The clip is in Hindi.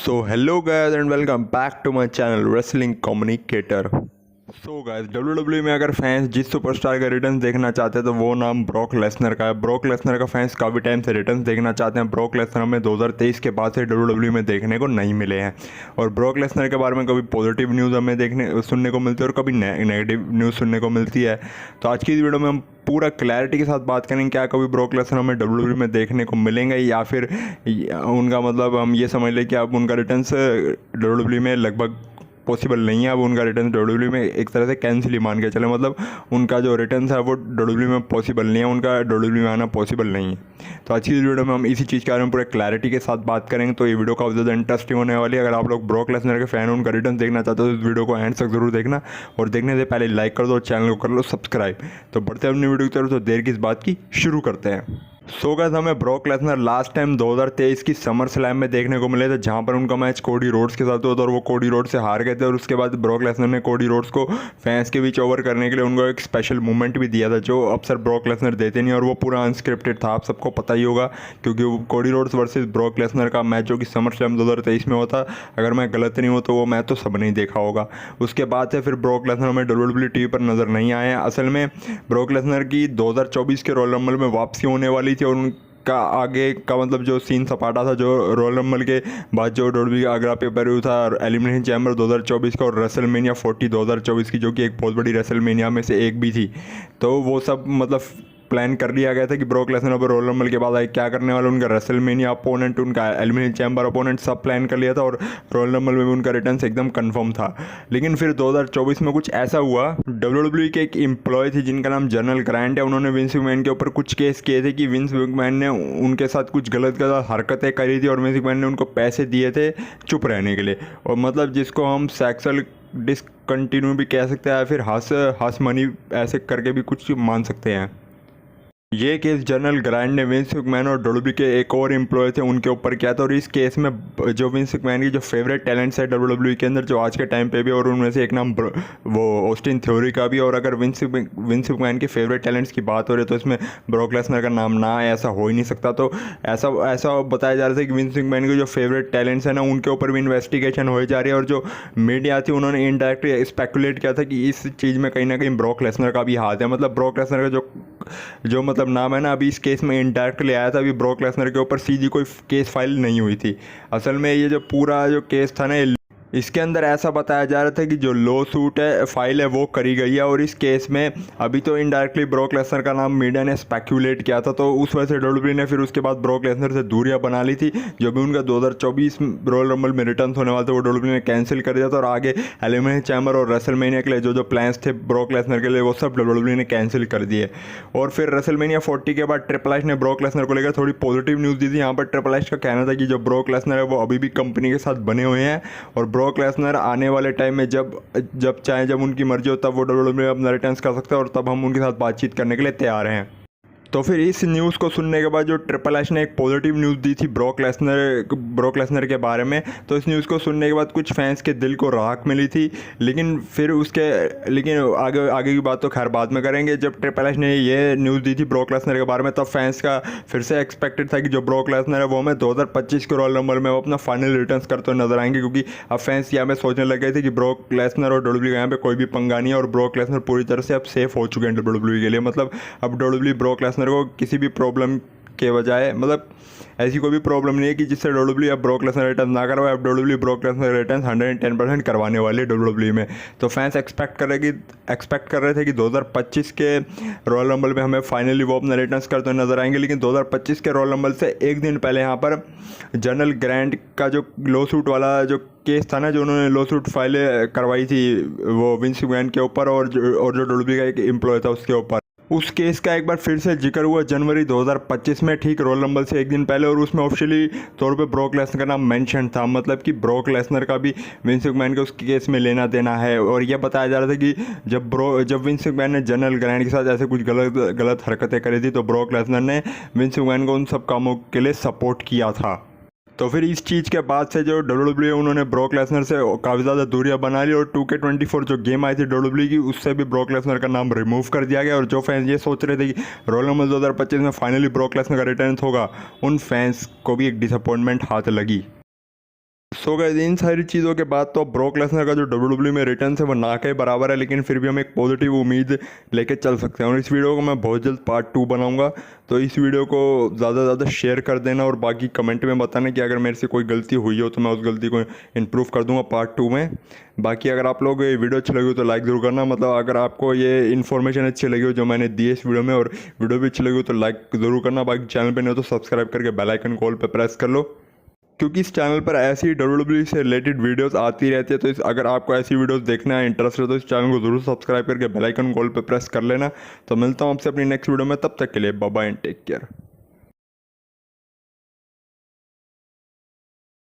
So hello guys and welcome back to my channel Wrestling Communicator। So guys WWE में अगर फैंस जिस सुपरस्टार का रिटर्न देखना चाहते हैं तो वो नाम ब्रॉक लेसनर का है। ब्रॉक लेसनर का फैंस काफ़ी टाइम से रिटर्न देखना चाहते हैं। ब्रॉक लेसनर में 2023 के बाद से WWE में देखने को नहीं मिले हैं और ब्रॉक लेसनर के बारे में कभी पॉजिटिव न्यूज़ हमें सुनने को मिलती है और कभी नेगेटिव न्यूज़ सुनने को मिलती है। तो आज की इस वीडियो में हम पूरा क्लैरिटी के साथ बात करेंगे क्या कभी ब्रॉक लेसनर हमें WWE में देखने को मिलेंगे या फिर उनका मतलब हम ये समझ लें कि अब उनका रिटर्न WWE में लगभग पॉसिबल नहीं है। अब उनका रिटर्न WWE में एक तरह से कैंसिल ही मान के चले, मतलब उनका जो रिटर्न है वो WWE में पॉसिबल नहीं है, उनका WWE में आना पॉसिबल नहीं है। तो आज की वीडियो में हम इसी चीज़ के बारे में पूरे क्लैरिटी के साथ बात करेंगे। तो ये वीडियो काफ़ी ज़्यादा इंटरेस्टिंग होने वाली है। अगर आप लोग ब्रॉक लेसनर के फैन उनका रिटर्न देखना चाहते हो तो इस वीडियो को एंड तक जरूर देखना और देखने से पहले लाइक कर दो और चैनल को कर लो सब्सक्राइब। तो बढ़ते हैं अपनी वीडियो की तरफ, तो देर की इस बात की शुरू करते हैं। सो गाइस हमें ब्रॉक लेसनर लास्ट टाइम 2023 की समर स्लैम में देखने को मिले थे, जहां पर उनका मैच कोडी रोड्स के साथ हुआ था और वो कोडी रोड्स से हार गए थे। और उसके बाद ब्रॉक लेसनर ने कोडी रोड्स को फैंस के बीच ओवर करने के लिए उनको एक स्पेशल मूवमेंट भी दिया था जो अक्सर ब्रॉक लेसनर देते नहीं, और वो पूरा अनस्क्रिप्टेड था। आप सबको पता ही होगा क्योंकि वो Cody Rhodes versus Brock Lesnar का मैच जो कि समर स्लैम 2023 में हुआ था, अगर मैं गलत नहीं हूँ तो वो मैच तो सबने ही देखा होगा। उसके बाद से फिर ब्रॉक लेसनर में WWE टीवी पर नज़र नहीं आए। असल में ब्रॉक लेसनर की 2024 के रॉयल रंबल में वापसी होने वाली थी और का आगे का मतलब जो सीन सपाटा था, जो रॉयल रंबल के बाद जो WWE का आगरा पे व्यू था एलिमिनेशन चैम्बर 2024 का और रेसलमेनिया 40 2024 की, जो कि एक बहुत बड़ी रेसलमेनिया में से एक भी थी। तो वो सब मतलब प्लान कर लिया गया था कि ब्रॉक लेसनर पर रॉयल रंबल के बाद आए क्या करने वाले, उनका रेसलमेनिया अपोनेंट, उनका एलिमिनेशन चैम्बर अपोनेंट सब प्लान कर लिया था और रॉयल रंबल में भी उनका रिटर्न एकदम कंफर्म था। लेकिन फिर 2024 में कुछ ऐसा हुआ, WWE के एक एम्प्लॉय थे जिनका नाम जनरल ग्रांट है, उन्होंने विंस मैकमैन के ऊपर कुछ केस किए थे कि विंस मैकमैन ने उनके साथ कुछ गलत हरकतें करी थी और विंस मैकमैन ने उनको पैसे दिए थे चुप रहने के लिए, और मतलब जिसको हम सेक्सुअल डिसकंटिन्यू भी कह सकते हैं या फिर हंस मनी ऐसे करके भी कुछ मान सकते हैं। ये केस जनरल ग्रांट ने विंस मैकमैन और WWE के एक और एम्प्लॉय थे उनके ऊपर किया था। और इस केस में जो विंस मैकमैन की जो फेवरेट टैलेंट्स है WWE के अंदर जो आज के टाइम पे भी, और उनमें से एक नाम वो ऑस्टिन थ्योरी का भी, और अगर विंस मैकमैन के फेवरेट टैलेंट्स की बात हो रही है तो इसमें ब्रॉक लेसनर का नाम ना आए ऐसा हो ही नहीं सकता। तो ऐसा बताया जा रहा था कि विंस मैकमैन के जो फेवरेट टैलेंट्स हैं ना उनके ऊपर भी इन्वेस्टिगेशन हो जा रही है, और जो मीडिया थी उन्होंने इनडायरेक्टली स्पेकुलेट किया था कि इस चीज़ में कहीं ना कहीं ब्रॉक लेसनर का भी हाथ है। मतलब ब्रॉक लेसनर का जो मतलब नाम है ना अभी इस केस में इनडायरेक्टली आया था। अभी ब्रॉक लेसनर के ऊपर सीधी कोई केस फाइल नहीं हुई थी। असल में ये जो पूरा जो केस था ना, इसके अंदर ऐसा बताया जा रहा था कि जो लॉ सूट है फाइल है वो करी गई है, और इस केस में अभी तो इनडायरेक्टली ब्रॉक लेसनर का नाम मीडिया ने स्पेक्यूलेट किया था। तो उस वजह से WWE ने फिर उसके बाद ब्रॉक लेसनर से दूरियां बना ली थी। जो भी उनका 2024 रॉयल रंबल में रिटर्न होने वाला था वो WWE ने कैंसिल कर दिया था, और आगे एलिमिनेशन चैम्बर और रेसलमेनिया के लिए जो प्लान्स थे ब्रॉक लेसनर के लिए वो सब WWE ने कैंसिल कर दिए। और फिर रेसलमेनिया 40 के बाद ट्रिपल एच ने ब्रॉक लेसनर को लेकर थोड़ी पॉजिटिव न्यूज़ दी थी। यहाँ पर ट्रिपल एच का कहना था कि जो ब्रॉक लेसनर है वो अभी भी कंपनी के साथ बने हुए हैं, और ब्रॉक लेसनर आने वाले टाइम में जब चाहे जब उनकी मर्जी हो तब वो WWE में अपना रिटर्न कर सकते हैं, और तब हम उनके साथ बातचीत करने के लिए तैयार हैं। तो फिर इस न्यूज़ को सुनने के बाद जो ट्रिपल एच ने एक पॉजिटिव न्यूज़ दी थी ब्रॉक लेसनर के बारे में, तो इस न्यूज़ को सुनने के बाद कुछ फैंस के दिल को राहत मिली थी। लेकिन आगे की बात तो खैर बाद में करेंगे। जब ट्रिपल एच ने ये न्यूज़ दी थी ब्रॉक लेसनर के बारे में तब फैंस का फिर से एक्सपेक्टेड था कि जो ब्रॉक लेसनर है वो हमें 2025 के रॉयल रंबल में वो अपना फाइनल रिटर्न करते हुए नजर आएंगे, क्योंकि अब फैंस यहाँ में सोचने लग गए थे कि ब्रॉक लेसनर और WWE का यहाँ पे कोई भी पंगा नहीं है, और ब्रॉक लेसनर पूरी तरह से अब सेफ हो चुके हैं WWE के लिए। मतलब अब WWE ब्रॉक लेसनर को किसी भी प्रॉब्लम के बजाय, मतलब ऐसी कोई भी प्रॉब्लम नहीं है कि जिससे WWE अब ब्रॉक लेसनर रिटर्न ना करवाए। अब WWE ब्रॉक लेसनर रिटर्न 110% करवाने वाले WWE में। तो फैंस एक्सपेक्ट कर रहे थे कि 2025 के रॉयल रंबल में हमें फाइनली वो अपना रिटर्न करते हुए नजर आएंगे। लेकिन 2025 के रॉयल रंबल से एक दिन पहले यहाँ पर जनरल ग्रांट का जो लॉ सूट वाला जो केस था ना, जो उन्होंने लॉ सूट फाइलें करवाई थी वो विंस मैकमैन के ऊपर और जो WWE का एक एम्प्लॉय था उसके ऊपर, उस केस का एक बार फिर से जिक्र हुआ जनवरी 2025 में, ठीक रॉयल रंबल से एक दिन पहले, और उसमें ऑफिशियली तौर पे ब्रॉक लेसनर का नाम मेंशन था। मतलब कि ब्रॉक लेसनर का भी विंस मैकमैन के उस केस में लेना देना है। और यह बताया जा रहा था कि जब विंस मैकमैन ने जनरल ग्रांट के साथ ऐसे कुछ गलत हरकतें करी थी तो ब्रॉक लेसनर ने विंस मैकमैन को उन सब कामों के लिए सपोर्ट किया था। तो फिर इस चीज़ के बाद से जो WWE उन्होंने ब्रॉक लेसनर से काफ़ी ज़्यादा दूरियां बना ली, और 2K24 जो गेम आई थी WWE की उससे भी ब्रॉक लेसनर का नाम रिमूव कर दिया गया। और जो फैंस ये सोच रहे थे कि रॉयल रंबल 2025 में फाइनली ब्रॉक लेसनर का रिटर्न होगा, उन फैंस को भी एक डिसअपॉइंटमेंट हाथ लगी। सो गाइस इन सारी चीज़ों के बाद तो ब्रॉक लेसनर का जो WWE में रिटर्न है वो ना के बराबर है, लेकिन फिर भी हम एक पॉजिटिव उम्मीद लेके चल सकते हैं। और इस वीडियो को मैं बहुत जल्द पार्ट 2 बनाऊंगा, तो इस वीडियो को ज़्यादा से ज़्यादा शेयर कर देना और बाकी कमेंट में बताना कि अगर मेरे से कोई गलती हुई हो तो मैं उस गलती को इम्प्रूव कर दूंगा पार्ट 2 में। बाकी अगर आप लोग ये वीडियो अच्छी लगी हो तो लाइक ज़रूर करना, मतलब अगर आपको ये इन्फॉर्मेशन अच्छी लगी हो जो मैंने दी है इस वीडियो में और वीडियो भी अच्छी लगी हो तो लाइक ज़रूर करना। बाकी चैनल पर नहीं हो तो सब्सक्राइब करके बेल आइकन कॉल पर प्रेस कर लो, क्योंकि इस चैनल पर ऐसी WWE से रिलेटेड वीडियोस आती रहती है। तो अगर आपको ऐसी वीडियोस देखना है, इंटरेस्ट है, तो इस चैनल को जरूर सब्सक्राइब करके बेल आइकन कॉल पे प्रेस कर लेना। तो मिलता हूँ आपसे अपनी नेक्स्ट वीडियो में, तब तक के लिए bye bye and take care.